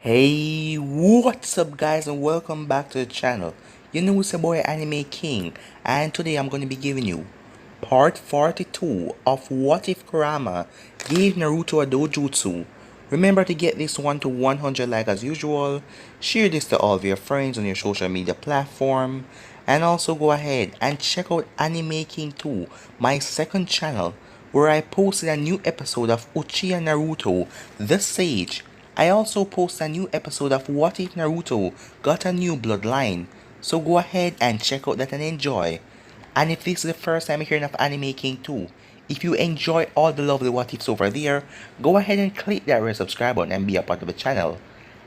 Hey, what's up guys and welcome back to the channel. You know it's your boy Anime King, and today I'm going to be giving you part 42 of What If Kurama gave Naruto a dojutsu. Remember to get this one to 100 like as usual, share this to all of your friends on your social media platform, and also go ahead and check out Anime King 2, my second channel, where I posted a new episode of Uchiha Naruto, the Sage. I also posted a new episode of What If Naruto Got a New Bloodline, so go ahead and check out that and enjoy. And if this is the first time you're hearing of Anime King 2, if you enjoy all the lovely what ifs over there, go ahead and click that red subscribe button and be a part of the channel.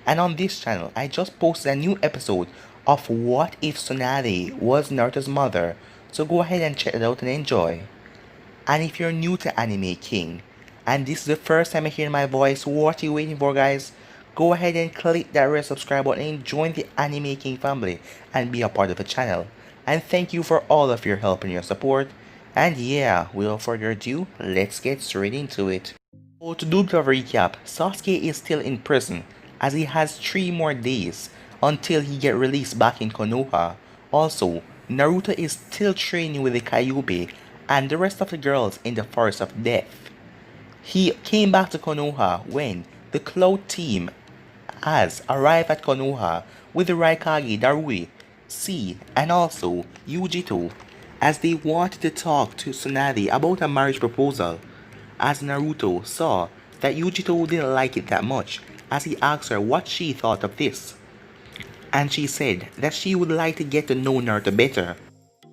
And on this channel, I just posted a new episode of What If Tsunade was Naruto's mother, so go ahead and check it out and enjoy. And if you're new to Anime King, and this is the first time you're hearing my voice, what are you waiting for guys? Go ahead and click that red subscribe button and join the Anime King family and be a part of the channel. And thank you for all of your help and your support. And yeah, without further ado, let's get straight into it. So to do the recap, Sasuke is still in prison as he has 3 more days until he get released back in Konoha. Also, Naruto is still training with the Kyuubi and the rest of the girls in the Forest of Death. He came back to Konoha when the Cloud team has arrived at Konoha with the Raikage Darui, C, and also Yujito as they wanted to talk to Tsunade about a marriage proposal, as Naruto saw that Yujito didn't like it that much as he asked her what she thought of this, and she said that she would like to get to know Naruto better.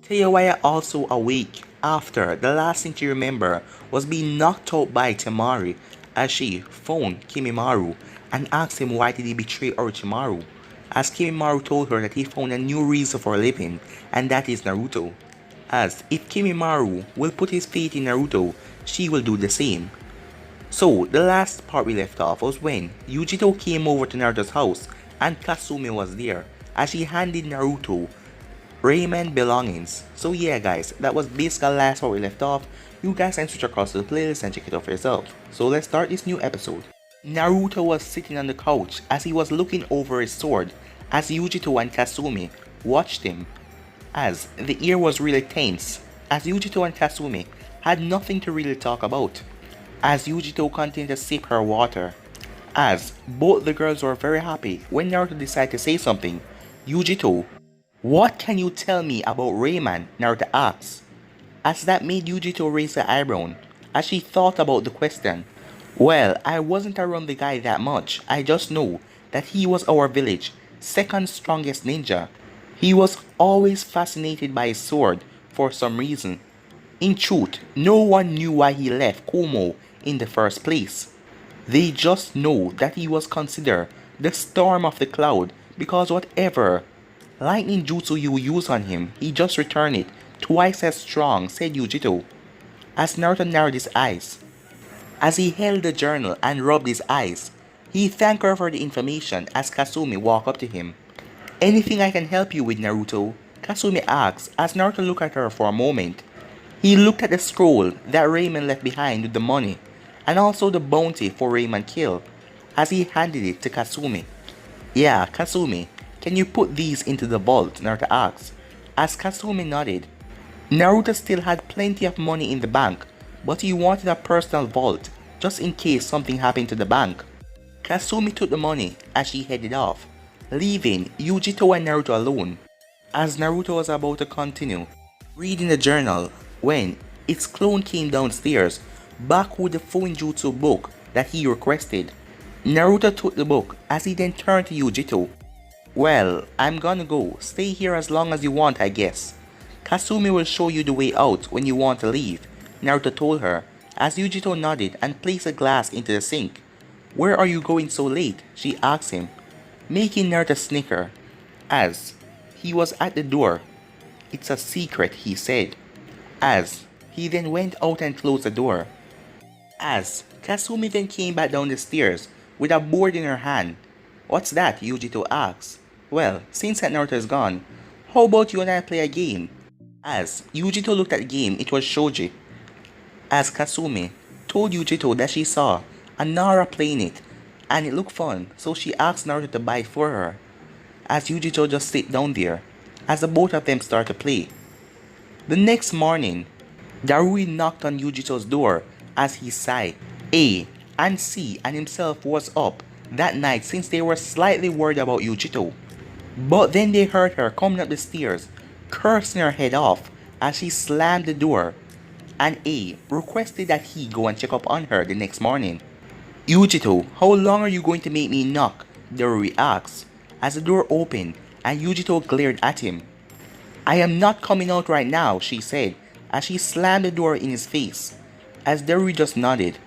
Teiwaya also awake after the last thing she remembered was being knocked out by Temari as she phoned Kimimaro and asked him why did he betray Orochimaru, as Kimimaro told her that he found a new reason for living and that is Naruto, as if Kimimaro will put his faith in Naruto, she will do the same. So the last part we left off was when Yujito came over to Naruto's house and Kasumi was there as she handed Naruto Rayman belongings. So yeah guys, that was basically the last part we left off. You guys can switch across to the playlist and check it out for yourself. So let's start this new episode. Naruto was sitting on the couch as he was looking over his sword as Yujito and Kasumi watched him, as the air was really tense as Yujito and Kasumi had nothing to really talk about, as Yujito continued to sip her water, as both the girls were very happy when Naruto decided to say something. Yujito, what can you tell me about Rayman? Naruto asked, as that made Yujito raise her eyebrow as she thought about the question. Well, I wasn't around the guy that much, I just know that he was our village second strongest ninja. He was always fascinated by his sword for some reason. In truth, no one knew why he left Komo in the first place. They just know that he was considered the storm of the cloud because whatever lightning jutsu you use on him, he just returned it twice as strong, said Yujito, as Naruto narrowed his eyes. As he held the journal and rubbed his eyes, he thanked her for the information as Kasumi walked up to him. Anything I can help you with, Naruto? Kasumi asked as Naruto looked at her for a moment. He looked at the scroll that Rayman left behind with the money, and also the bounty for Rayman kill, as he handed it to Kasumi. Yeah, Kasumi, can you put these into the vault? Naruto asked, as Kasumi nodded. Naruto still had plenty of money in the bank, but he wanted a personal vault, just in case something happened to the bank. Kasumi took the money as she headed off, leaving Yujito and Naruto alone, as Naruto was about to continue reading the journal when its clone came downstairs, back with the Fuinjutsu book that he requested. Naruto took the book as he then turned to Yujito. Well, I'm gonna go, stay here as long as you want I guess. Kasumi will show you the way out when you want to leave, Naruto told her, as Yujito nodded and placed a glass into the sink. Where are you going so late? She asked him, making Naruto snicker, as he was at the door. It's a secret, he said, as he then went out and closed the door. As Kasumi then came back down the stairs with a board in her hand. What's that? Yujito asked. Well, since that Naruto is gone, how about you and I play a game? As Yujito looked at the game, it was shogi, as Kasumi told Yujito that she saw Anara playing it and it looked fun, so she asked Naruto to buy it for her, as Yujito just sit down there, as the both of them start to play. The next morning, Darui knocked on Yujito's door as he sighed. A and C and himself was up that night since they were slightly worried about Yujito. But then they heard her coming up the stairs, cursing her head off as she slammed the door, and A requested that he go and check up on her the next morning. Yujito, how long are you going to make me knock? Darui asked as the door opened and Yujito glared at him. I am not coming out right now, she said as she slammed the door in his face, as Darui just nodded.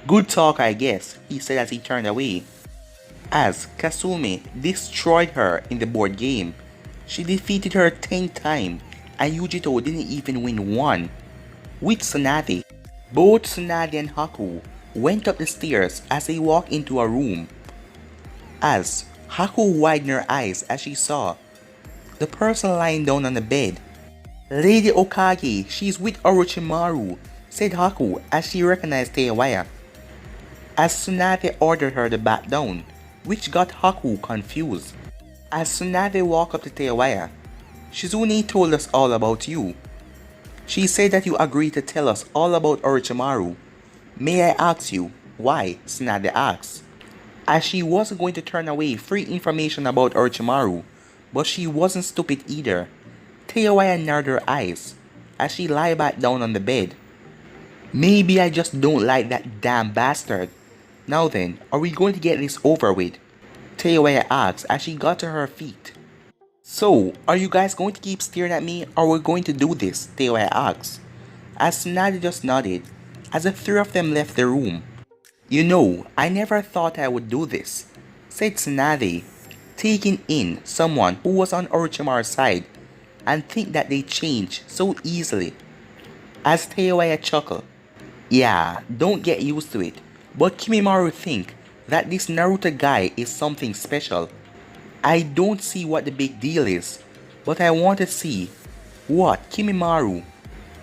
Good talk, I guess, he said as he turned away. As Kasumi destroyed her in the board game, she defeated her 10th time and Yujito didn't even win one. With Tsunade, both Tsunade and Haku went up the stairs as they walked into a room. As Haku widened her eyes as she saw the person lying down on the bed. Lady Okage, she's with Orochimaru, said Haku as she recognized Teiwaya. As Tsunade ordered her to back down, which got Haku confused. As Tsunade walked up to Teiwaya, Shizune told us all about you. She said that you agreed to tell us all about Orochimaru. May I ask you, why? Tsunade asked. As she wasn't going to turn away free information about Orochimaru, but she wasn't stupid either. Teiwaya narrowed her eyes as she lay back down on the bed. Maybe I just don't like that damn bastard. Now then, are we going to get this over with? Teiwaya asked as she got to her feet. So, are you guys going to keep staring at me or we're going to do this? Teiwaya asked. As Tsunade just nodded, as the three of them left the room. You know, I never thought I would do this, said Tsunade, taking in someone who was on Orochimaru's side and think that they change so easily. As Teiwaya chuckled. Yeah, don't get used to it, but Kimimaro think that this Naruto guy is something special. I don't see what the big deal is, but I want to see what Kimimaro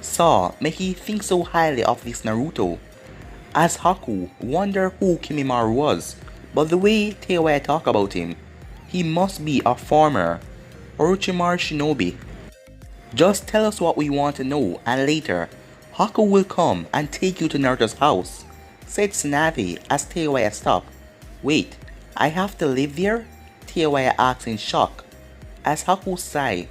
saw make he think so highly of this Naruto. As Haku wondered who Kimimaro was, but the way Teiwaya talked about him, he must be a former Orochimaru shinobi. Just tell us what we want to know and later, Haku will come and take you to Naruto's house, said Tsunade as Teiwaya stopped. Wait, I have to live there? Teiwaya asked in shock, as Haku sighed,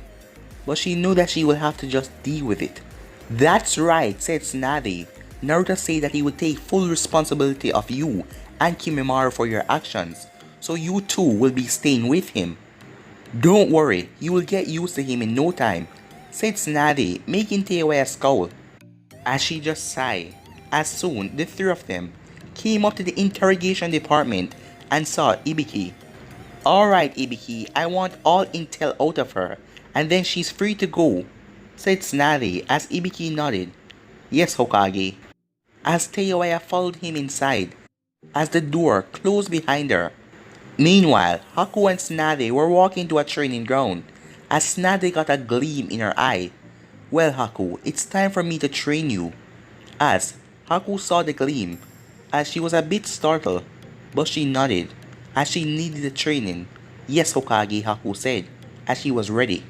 but she knew that she would have to just deal with it. That's right, said Tsunade. Naruto said that he would take full responsibility of you and Kimimaro for your actions, so you two will be staying with him. Don't worry, you will get used to him in no time, said Tsunade, making Teiwaya scowl. As she just sighed, as soon the three of them came up to the interrogation department and saw Ibiki. Alright Ibiki, I want all intel out of her, and then she's free to go, said Tsunade as Ibiki nodded. Yes, Hokage. As Teiwaya followed him inside, as the door closed behind her. Meanwhile, Haku and Tsunade were walking to a training ground, as Tsunade got a gleam in her eye. Well Haku, it's time for me to train you. As Haku saw the gleam, as she was a bit startled, but she nodded, as she needed the training. Yes Hokage, Haku said, as she was ready.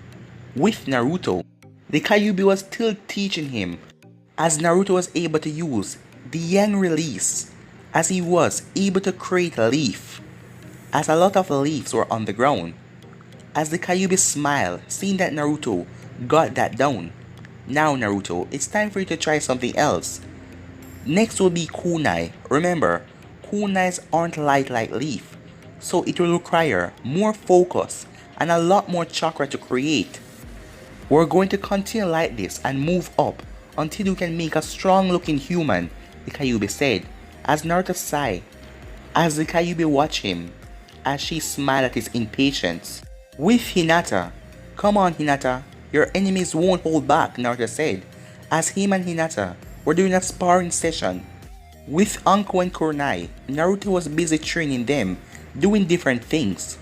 With Naruto, the Kyuubi was still teaching him, as Naruto was able to use the Yang release, as he was able to create a leaf, as a lot of leaves were on the ground. As the Kyuubi smiled, seeing that Naruto got that down. Now Naruto, it's time for you to try something else. Next will be kunai. Remember, kunais aren't light like leaf, so it will require more focus and a lot more chakra to create. We're going to continue like this and move up until you can make a strong looking human, the Kyuubi said, as Naruto sighed, as the Kyuubi watched him, as she smiled at his impatience. With Hinata, come on Hinata, your enemies won't hold back, Naruto said, as him and Hinata were doing a sparring session. With Anko and Kurenai, Naruto was busy training them, doing different things.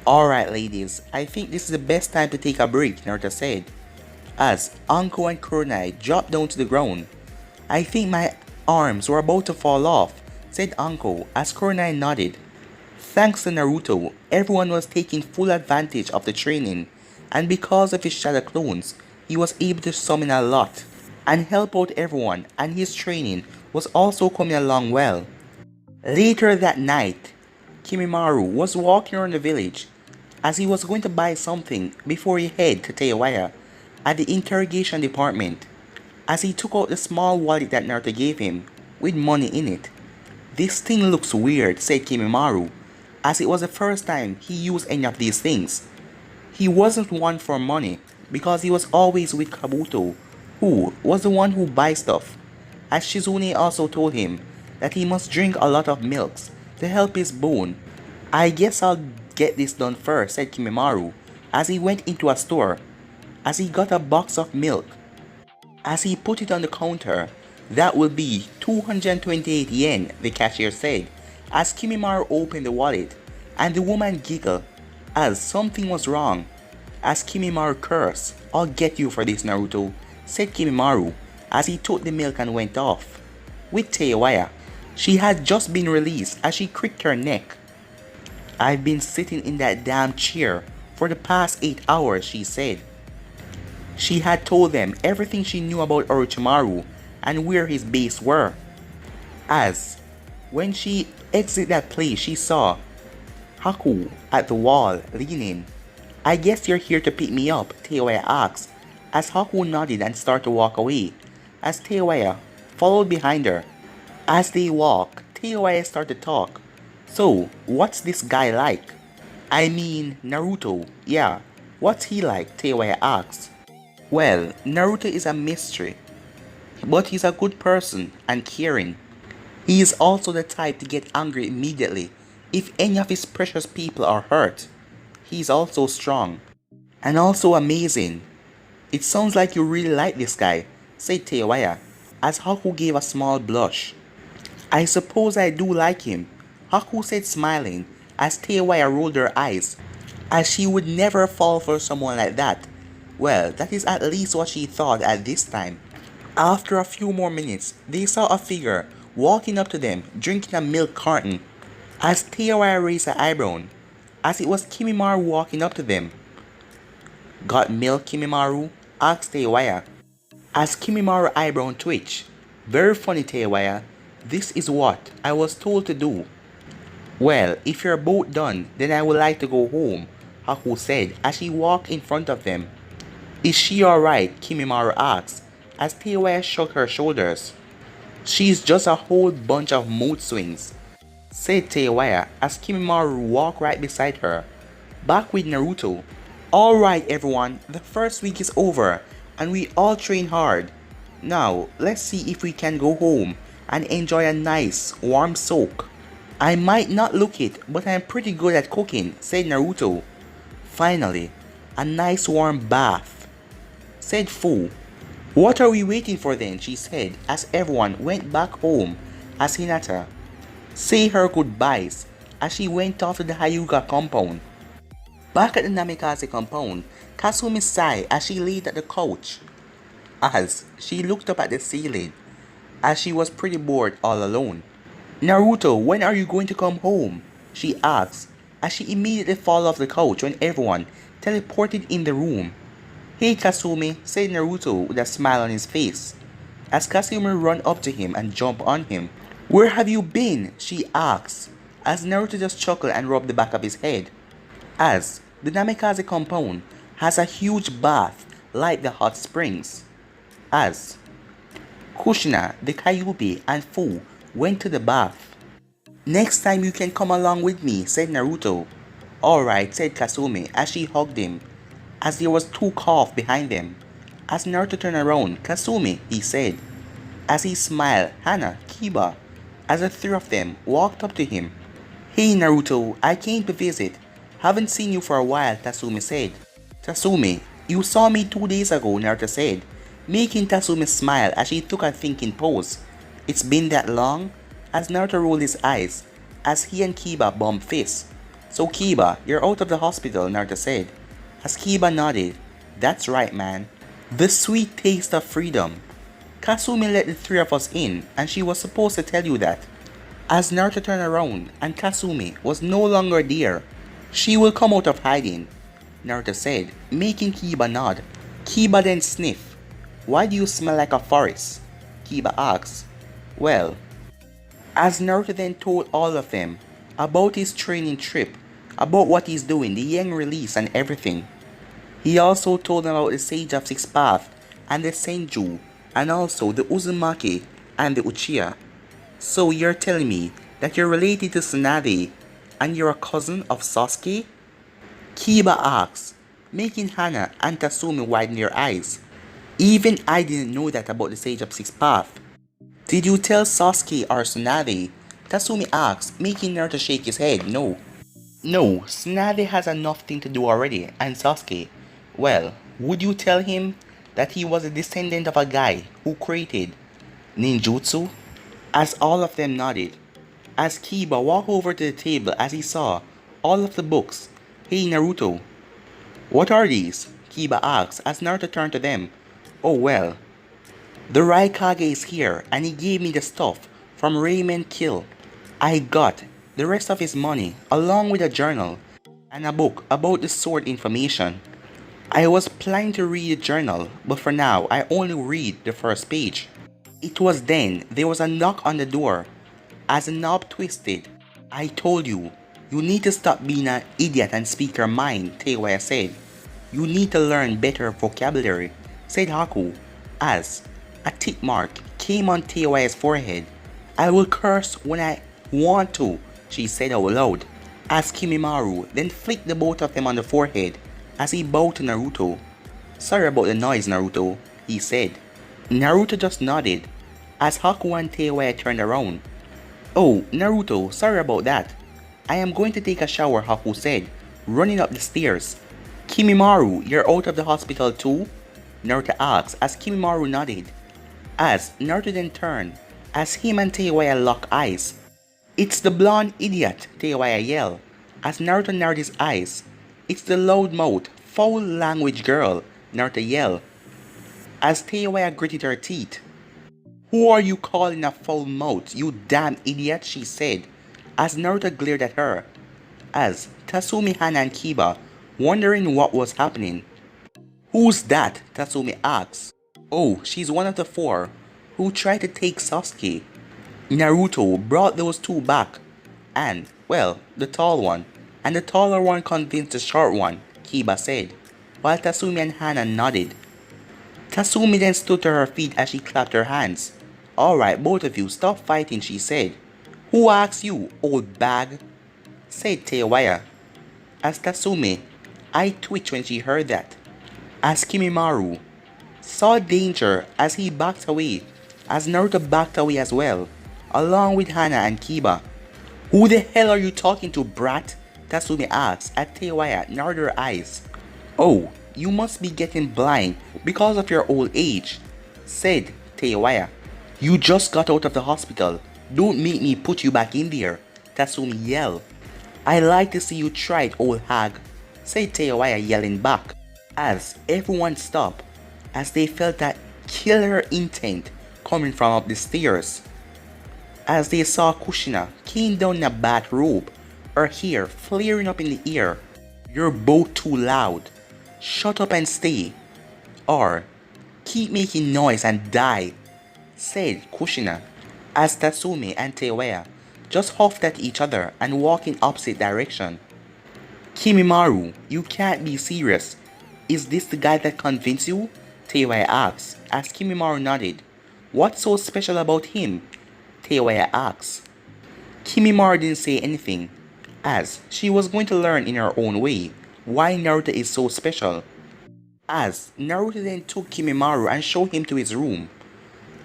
Alright ladies, I think this is the best time to take a break, Naruto said, as Anko and Kurenai dropped down to the ground. I think my arms were about to fall off, said Anko as Kurenai nodded. Thanks to Naruto, everyone was taking full advantage of the training, and because of his shadow clones, he was able to summon a lot and help out everyone, and his training was also coming along well. Later that night, Kimimaru was walking around the village as he was going to buy something before he head to Teiwaya at the interrogation department, as he took out the small wallet that Naruto gave him with money in it. "This thing looks weird," said Kimimaru, as it was the first time he used any of these things. He wasn't one for money because he was always with Kabuto, who was the one who buys stuff, as Shizune also told him that he must drink a lot of milks to help his bone. "I guess I'll get this done first," said Kimimaru as he went into a store, as he got a box of milk. As he put it on the counter, "That will be 228 yen, the cashier said, as Kimimaru opened the wallet, and the woman giggled as something was wrong. As Kimimaru cursed, "I'll get you for this, Naruto," said Kimimaru as he took the milk and went off. With Teiwaya, she had just been released as she cricked her neck. "I've been sitting in that damn chair for the past 8 hours, she said. She had told them everything she knew about Orochimaru and where his base were. As when she exited that place, she saw Haku at the wall, leaning. "I guess you're here to pick me up," Teiwaya asked, as Haku nodded and started to walk away, as Teiwaya followed behind her. As they walked, Teiwaya started to talk. "So, what's this guy like?" "I mean, Naruto, yeah, what's he like?" Teiwaya asked. "Well, Naruto is a mystery, but he's a good person and caring. He is also the type to get angry immediately if any of his precious people are hurt. He's also strong, and also amazing." "It sounds like you really like this guy," said Teiwaya, as Haku gave a small blush. "I suppose I do like him," Haku said, smiling, as Teiwaya rolled her eyes, as she would never fall for someone like that. Well, that is at least what she thought at this time. After a few more minutes, they saw a figure walking up to them, drinking a milk carton, as Teiwaya raised her eyebrow, as it was Kimimaru walking up to them. "Got milk, Kimimaru?" asked Teiwaya, as Kimimaru's eyebrow twitched. "Very funny, Teiwaya. This is what I was told to do." "Well, if you're both done, then I would like to go home," Haku said as she walked in front of them. "Is she alright?" Kimimaru asked, as Teiwaya shook her shoulders. "She's just a whole bunch of mood swings," said Teiwaya as Kimimaru walked right beside her. Back with Naruto. "Alright everyone, the first week is over and we all trained hard. Now, let's see if we can go home and enjoy a nice, warm soak. I might not look it, but I'm pretty good at cooking," said Naruto. "Finally, a nice warm bath," said Fu. "What are we waiting for then?" she said as everyone went back home, as Hinata say her goodbyes as she went off to the Hyuga compound. Back at the Namikaze compound, Kasumi sighed as she laid at the couch, as she looked up at the ceiling, as she was pretty bored all alone. "Naruto, when are you going to come home?" she asked, as she immediately fell off the couch when everyone teleported in the room. "Hey Kasumi," said Naruto with a smile on his face, as Kasumi ran up to him and jumped on him. "Where have you been?" she asked, as Naruto just chuckled and rubbed the back of his head, as the Namikaze compound has a huge bath like the hot springs. As Kushina, the Kyuubi, and Fu went to the bath. "Next time you can come along with me," said Naruto. "Alright," said Kasumi as she hugged him, as there was two coughs behind them. As Naruto turned around, "Kasumi," he said, as he smiled. Hana, Kiba, as the three of them walked up to him. "Hey Naruto, I came to visit. Haven't seen you for a while," Tatsumi said. "Tatsumi, you saw me 2 days ago," Naruto said, making Tatsumi smile as she took a thinking pose. "It's been that long?" As Naruto rolled his eyes, as he and Kiba bumped fists. "So Kiba, you're out of the hospital," Naruto said, as Kiba nodded. "That's right, man. The sweet taste of freedom. Kasumi let the three of us in, and she was supposed to tell you that." As Naruto turned around and Kasumi was no longer there, she will come out of hiding, Naruto said, making Kiba nod. Kiba then sniffed. Why do you smell like a forest? Kiba asked. Well, as Naruto then told all of them about his training trip, about what he's doing, the Yang release and everything. He also told them about the Sage of Six Paths and the Senju and also the Uzumaki and the Uchiha. So you're telling me that you're related to Tsunade and you're a cousin of Sasuke? Kiba asked, making Hana and Tatsumi widen their eyes. Even I didn't know that about the Sage of Six Paths. Did you tell Sasuke or Tsunade? Tatsumi asked, making Naruto shake his head. No. No, Tsunade has enough thing to do already, and Sasuke, well, would you tell him that he was a descendant of a guy who created ninjutsu? As all of them nodded, as Kiba walked over to the table as he saw all of the books. Hey Naruto, what are these? Kiba asked as Naruto turned to them. Oh well, the Raikage is here and he gave me the stuff from Raymond Kill. I got the rest of his money along with a journal and a book about the sword information. I was planning to read the journal, but for now I only read the first page. It was then there was a knock on the door. As the knob twisted, I told you, you need to stop being an idiot and speak your mind, Teiwaya said. You need to learn better vocabulary, said Haku, as a tick mark came on Teiwaya's forehead. I will curse when I want to, she said out loud, as Kimimaru then flicked the both of them on the forehead as he bowed to Naruto. Sorry about the noise, Naruto, he said. Naruto just nodded as Haku and Teiwaya turned around. Oh, Naruto, sorry about that. I am going to take a shower, Haku said, running up the stairs. Kimimaru, you're out of the hospital too? Naruto asked as Kimimaru nodded. As Naruto then turned, as him and Teiwaya locked eyes. It's the blonde idiot, Teiwaya yelled, as Naruto narrowed his eyes. It's the loudmouth, foul language girl, Naruto yelled, as Teiwaya gritted her teeth. Who are you calling a foul mouth, you damn idiot, she said, as Naruto glared at her, as Tatsumi, Hana and Kiba, wondering what was happening. Who's that? Tatsumi asked. Oh, she's one of the four who tried to take Sasuke. Naruto brought those two back, and, well, the tall one, and the taller one convinced the short one, Kiba said, while Tatsumi and Hana nodded. Tatsumi then stood to her feet as she clapped her hands. Alright, both of you, stop fighting, she said. Who asked you, old bag? Said Teiwaya. As Tatsumi, I twitched when she heard that. As Kimimaru saw danger as he backed away, as Naruto backed away as well, along with Hana and Kiba. Who the hell are you talking to, brat? Tatsumi asked as Teiwaya narrowed her eyes. Oh, you must be getting blind because of your old age, said Teiwaya. You just got out of the hospital. Don't make me put you back in there, Tatsumi yelled. I like to see you try it, old hag, said Teiwaya yelling back, as everyone stopped, as they felt that killer intent coming from up the stairs. As they saw Kushina came down in a bathrobe, her hair flaring up in the air. You're both too loud. Shut up and stay. Or keep making noise and die, said Kushina, as Tatsumi and Teiwaya just huffed at each other and walked in opposite direction. Kimimaru, you can't be serious. Is this the guy that convinced you? Teiwaya asked, as Kimimaru nodded. What's so special about him? Teiwaya asked. Kimimaru didn't say anything, as she was going to learn in her own way why Naruto is so special. As Naruto then took Kimimaru and showed him to his room,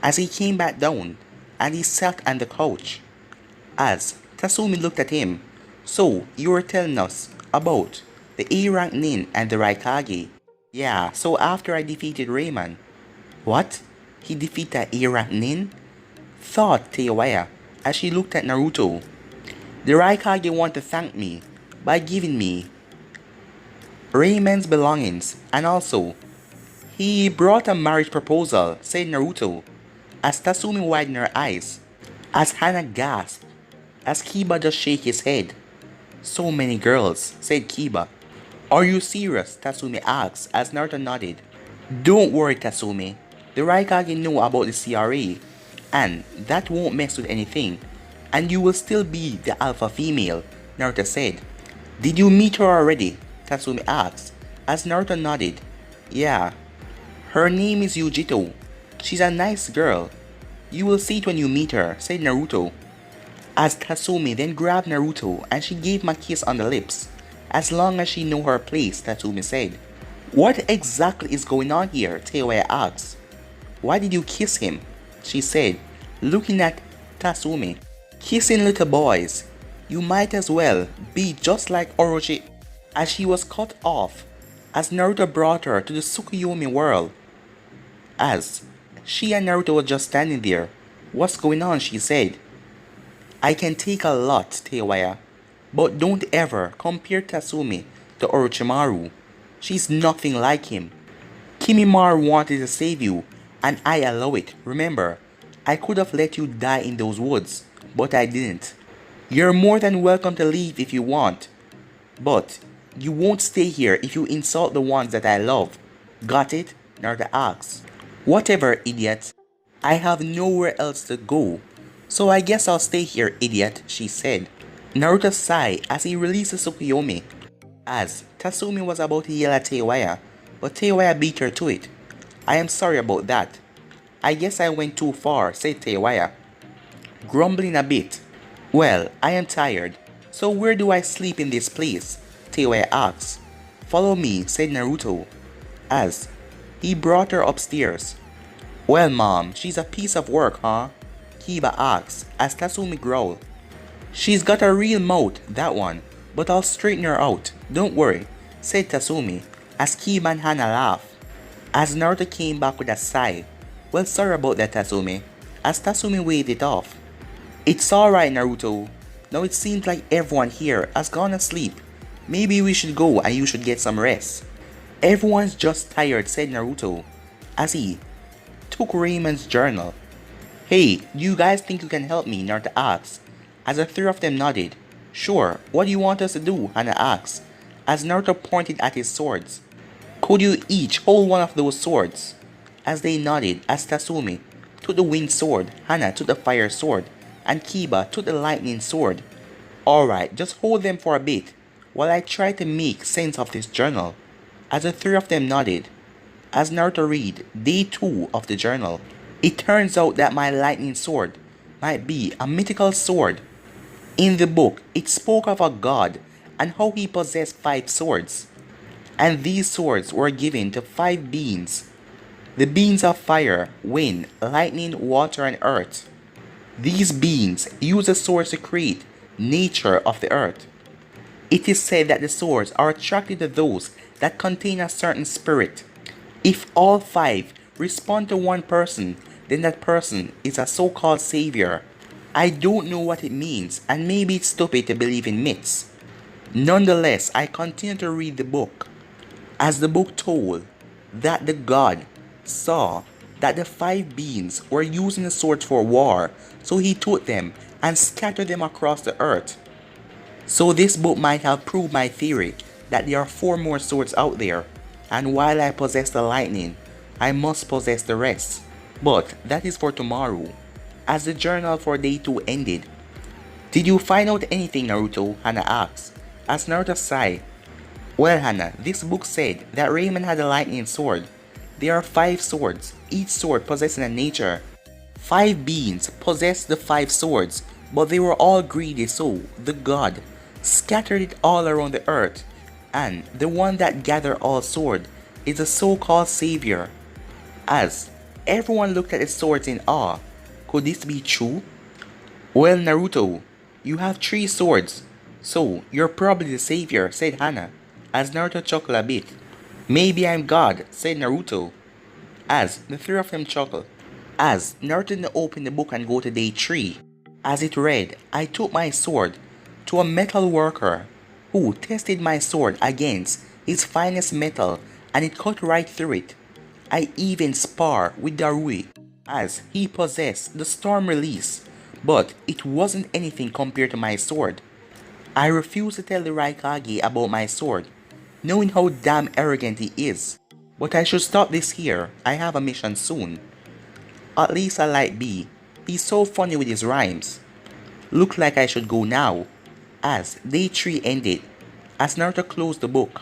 as he came back down and he sat on the couch. As Tatsumi looked at him, so you were telling us about the A-rank Nin and the Raikage. Yeah, so after I defeated Rayman. What? He defeated A-rank Nin? Thought Teiwaya as she looked at Naruto. The Raikage wanted to thank me by giving me Rayman's belongings, and also he brought a marriage proposal, said Naruto, as Tatsumi widened her eyes, as Hana gasped. as Kiba just shake his head. So many girls, said Kiba. Are you serious? Tatsumi asked as Naruto nodded. Don't worry, Tatsumi. The Raikage know about the CRA, and that won't mess with anything. And you will still be the alpha female, Naruto said. Did you meet her already? Tatsumi asked as Naruto nodded. Yeah. Her name is Yujito. She's a nice girl. You will see it when you meet her, said Naruto. As Tatsumi then grabbed Naruto and she gave him a kiss on the lips. As long as she know her place, Tatsumi said. What exactly is going on here? Teiwaya asked. Why did you kiss him? She said, looking at Tatsumi. Kissing little boys. You might as well be just like Orochi. As she was cut off, as Naruto brought her to the Tsukuyomi world. As she and Naruto were just standing there. What's going on? She said. I can take a lot, Teiwaya, but don't ever compare Tatsumi to Orochimaru. She's nothing like him. Kimimaru wanted to save you, and I allow it. Remember, I could have let you die in those woods, but I didn't. You're more than welcome to leave if you want, but you won't stay here if you insult the ones that I love. Got it? Naruto asked. Whatever, idiot. I have nowhere else to go. So I guess I'll stay here, idiot, she said. Naruto sighed as he released the Tsukuyomi. As Tatsumi was about to yell at Teiwaya, but Teiwaya beat her to it. I am sorry about that. I guess I went too far, said Teiwaya, grumbling a bit. Well, I am tired, so where do I sleep in this place? Teiwaya asked. Follow me, said Naruto, as he brought her upstairs. Well, Mom, she's a piece of work, huh? Kiba asked as Tatsumi growled. She's got a real mouth, that one, but I'll straighten her out, don't worry, said Tatsumi as Kiba and Hana laughed. As Naruto came back with a sigh. Well, sorry about that, Tatsumi, as Tatsumi waved it off. It's alright, Naruto. Now it seems like everyone here has gone asleep. Maybe we should go and you should get some rest. Everyone's just tired, said Naruto, as he took Raymond's journal. Hey, do you guys think you can help me? Naruto asked, as the three of them nodded. Sure, what do you want us to do? Hana asked, as Naruto pointed at his swords. Could you each hold one of those swords? As they nodded, as Tatsumi took the wind sword, Hana took the fire sword, and Kiba took the lightning sword. Alright, just hold them for a bit, while I try to make sense of this journal. As the three of them nodded, as Naruto read day 2 of the journal. It turns out that my lightning sword might be a mythical sword. In the book, it spoke of a god and how he possessed 5 swords. And these swords were given to 5 beings. The beings of fire, wind, lightning, water, and earth. These beings use the swords to create nature of the earth. It is said that the swords are attracted to those that contain a certain spirit. If all 5 respond to one person, then that person is a so-called savior. I don't know what it means, and maybe it's stupid to believe in myths. Nonetheless, I continue to read the book. As the book told, that the god saw that the 5 beings were using the swords for war, so he took them and scattered them across the earth. So this book might have proved my theory that there are 4 more swords out there, and while I possess the lightning, I must possess the rest. But that is for tomorrow. As the journal for day 2 ended. Did you find out anything, Naruto? Hana asked, as Naruto sighed. Well, Hana, this book said that Raymond had a lightning sword. There are 5 swords, each sword possessing a nature. 5 beings possessed the 5 swords, but they were all greedy, so the god scattered it all around the earth, and the one that gathered all sword is a so-called savior. As everyone looked at the swords in awe, could this be true? Well, Naruto, you have 3 swords, so you're probably the savior, said Hana, as Naruto chuckled a bit. Maybe I'm God, said Naruto, as the 3 of them chuckled. As Naruto opened the book and go to day 3, as it read, I took my sword to a metal worker who tested my sword against his finest metal and it cut right through it. I even spar with Darui as he possessed the storm release, but it wasn't anything compared to my sword. I refuse to tell the Raikage about my sword, knowing how damn arrogant he is. But I should stop this here, I have a mission soon. At least I like B. He's so funny with his rhymes. Look like I should go now. As day 3 ended, as Naruto closed the book.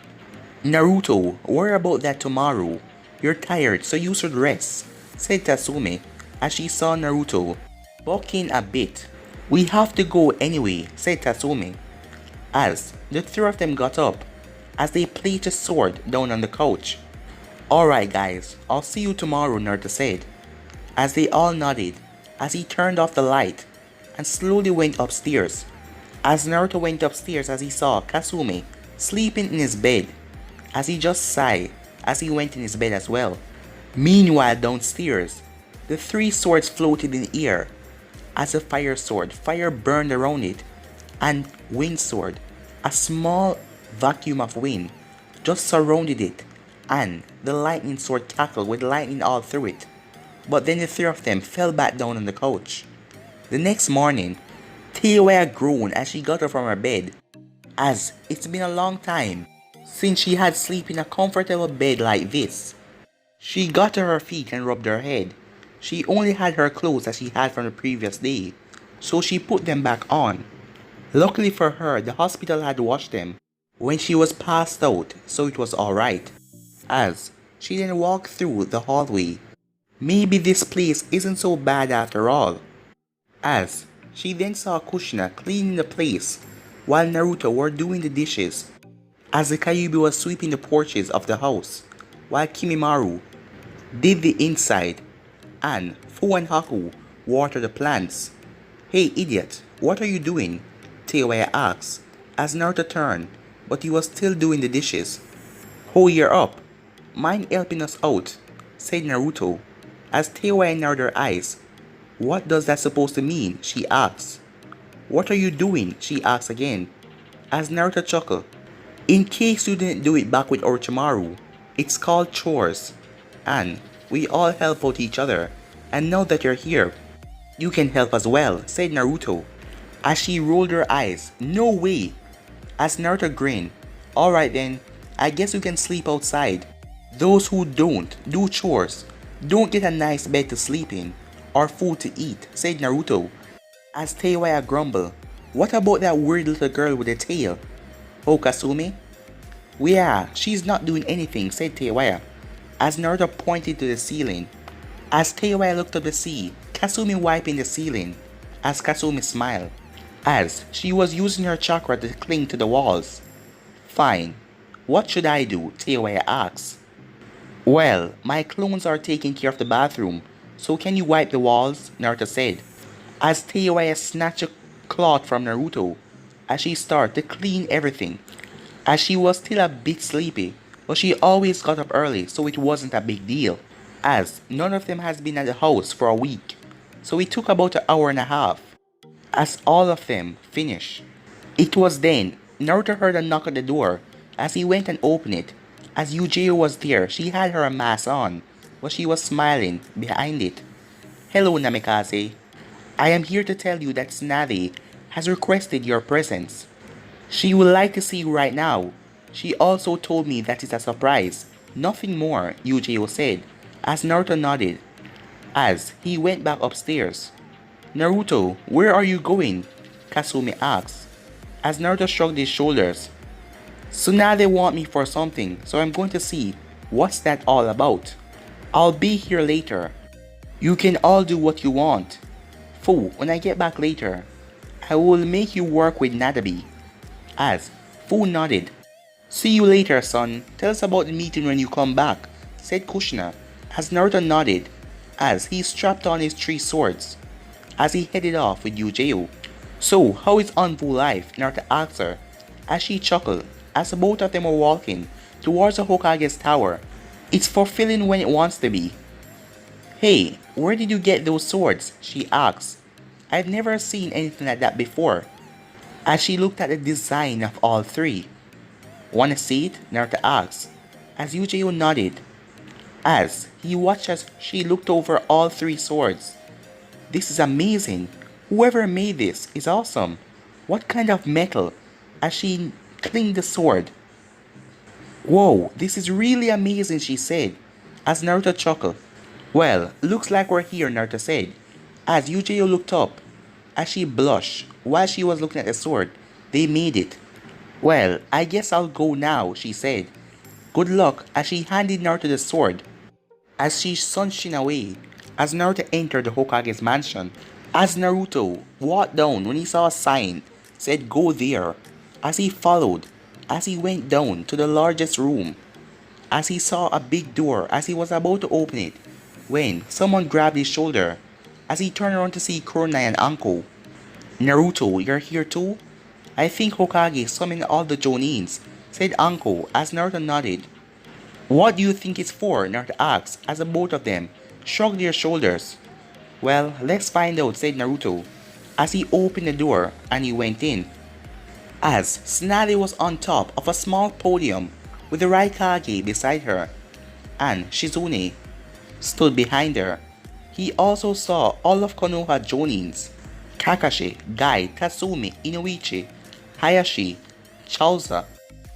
Naruto, worry about that tomorrow. You're tired, so you should rest, said Tatsume as she saw Naruto bucking a bit. We have to go anyway, said Tatsume as the three of them got up as they placed a sword down on the couch. Alright guys, I'll see you tomorrow, Naruto said as they all nodded as he turned off the light and slowly went upstairs. As Naruto went upstairs as he saw Kasume sleeping in his bed, as he just sighed as he went in his bed as well. Meanwhile downstairs, the three swords floated in the air as a fire sword, fire burned around it, and wind sword, a small vacuum of wind, just surrounded it, and the lightning sword tackled with lightning all through it. But then the three of them fell back down on the couch. The next morning, Teiwaya groaned as she got up from her bed, as it's been a long time since she had slept in a comfortable bed like this. She got to her feet and rubbed her head. She only had her clothes that she had from the previous day, so she put them back on. Luckily for her, the hospital had washed them when she was passed out, so it was alright. As she then walked through the hallway, maybe this place isn't so bad after all. As she then saw Kushina cleaning the place while Naruto were doing the dishes, as the Kyuubi was sweeping the porches of the house, while Kimimaru did the inside, and Fu and Haku watered the plants. Hey idiot, what are you doing? Teiwaya asked, as Naruto turned, but he was still doing the dishes. Oh, you're up. Mind helping us out, said Naruto, as Teiwaya narrowed her eyes. What does that supposed to mean? She asked. What are you doing? She asked again, as Naruto chuckled. In case you didn't do it back with Orochimaru, it's called chores, and we all help out each other, and now that you're here, you can help as well, said Naruto, as she rolled her eyes. No way! As Naruto grinned. Alright then, I guess you can sleep outside. Those who don't do chores don't get a nice bed to sleep in, or food to eat, said Naruto, as Teiwaya grumbled. What about that weird little girl with a tail? Oh, Kasumi? Yeah, she's not doing anything, said Teiwaya, as Naruto pointed to the ceiling. As Teiwaya looked up to see Kasumi wiping the ceiling, as Kasumi smiled, as she was using her chakra to cling to the walls. Fine. What should I do? Teiwaya asked. Well, my clones are taking care of the bathroom, so can you wipe the walls? Naruto said, as Teiwaya snatched a cloth from Naruto, as she started to clean everything, as she was still a bit sleepy, but she always got up early, so it wasn't a big deal, as none of them has been at the house for a week, so it took about an hour and a half, as all of them finished. It was then Naruto heard a knock at the door, as he went and opened it, as Yujiro was there. She had her mask on, but she was smiling behind it. Hello, Namikaze. I am here to tell you that Tsunade has requested your presence. She would like to see you right now. She also told me that it's a surprise. Nothing more, Yujiro said, as Naruto nodded, as he went back upstairs. Naruto, where are you going? Kasumi asked, as Naruto shrugged his shoulders. Tsunade want me for something, so I'm going to see what's that all about. I'll be here later. You can all do what you want. Fu, when I get back later, I will make you work with Nadabi. As Fu nodded. See you later, son. Tell us about the meeting when you come back, said Kushina, as Naruto nodded, as he strapped on his 3 swords, as he headed off with Yujiro. So, how is Anbu life? Naruto asked her, as she chuckled, as both of them were walking towards the Hokage's tower. It's fulfilling when it wants to be. Hey, where did you get those swords? She asked. I've never seen anything like that before, as she looked at the design of all 3. Wanna see it? Naruto asked, as Yujiro nodded, as he watched as she looked over all 3 swords. This is amazing. Whoever made this is awesome. What kind of metal? As she clinged the sword. Whoa, this is really amazing, she said, as Naruto chuckled. Well, looks like we're here, Naruto said, as Yujiyo looked up. As she blushed, while she was looking at the sword, they made it. Well, I guess I'll go now, she said. Good luck, as she handed Naruto the sword. As she sunshin away, as Naruto entered the Hokage's mansion. As Naruto walked down when he saw a sign, said go there. As he followed, as he went down to the largest room. As he saw a big door as he was about to open it, when someone grabbed his shoulder. As he turned around to see Kuronai and Anko. Naruto, you're here too? I think Hokage summoned all the Jonins, said Anko as Naruto nodded. What do you think it's for? Naruto asked as the both of them shrugged their shoulders. Well, let's find out, said Naruto, as he opened the door and he went in. As Tsunade was on top of a small podium with the Raikage beside her, and Shizune stood behind her. He also saw all of Konoha Jonins, Kakashi, Gai, Tatsumi, Inoichi, Hayashi, Chauza,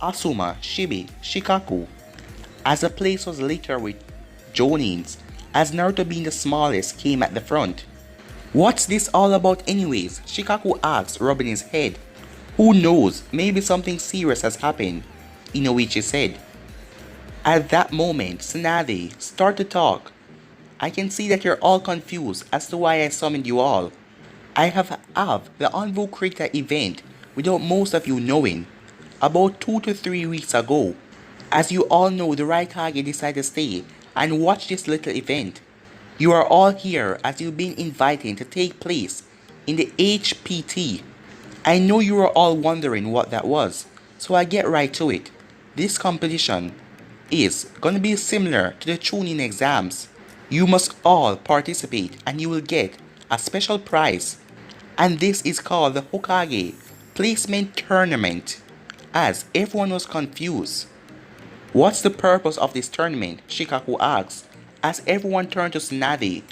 Asuma, Shibi, Shikaku, as the place was littered with Jonins, as Naruto being the smallest came at the front. What's this all about anyways? Shikaku asked, rubbing his head. Who knows, maybe something serious has happened, Inoichi said. At that moment, Tsunade started to talk. I can see that you're all confused as to why I summoned you all. I have the Anbu Krita event without most of you knowing. About 2 to 3 weeks ago. As you all know, the Raikage decided to stay and watch this little event. You are all here as you've been invited to take place in the HPT. I know you are all wondering what that was, so I get right to it. This competition is gonna be similar to the Chunin exams. You must all participate and you will get a special prize. And this is called the Hokage Placement Tournament. As everyone was confused. What's the purpose of this tournament? Shikaku asked, as everyone turned to Tsunade.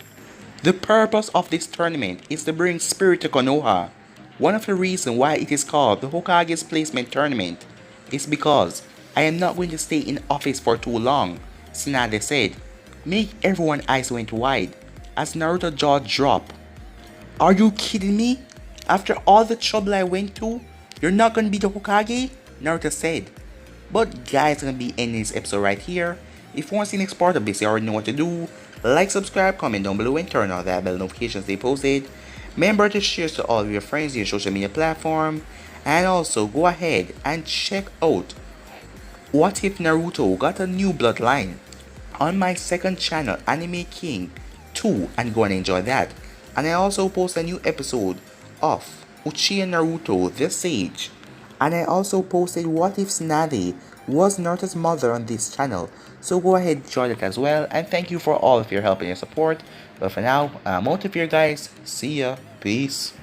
The purpose of this tournament is to bring spirit to Konoha. One of the reasons why it is called the Hokage's Placement Tournament is because I am not going to stay in office for too long, Tsunade said. Make everyone's eyes went wide as Naruto's jaw dropped. Are you kidding me? After all the trouble I went to, you're not gonna be the Hokage? Naruto said. But guys, I'm gonna be ending this episode right here. If you want to see the next part of this, you already know what to do. Like, subscribe, comment down below, and turn on that bell notifications they posted. Remember to share to all of your friends on your social media platform. And also go ahead and check out What If Naruto Got a New Bloodline on my second channel, Anime King 2, and go and enjoy that. And I also post a new episode of Uchiha Naruto the Sage. And I also posted What If Tsunade Was Naruto's Mother on this channel. So go ahead and enjoy that as well. And thank you for all of your help and your support. But for now, I'm out of here guys. See ya. Peace.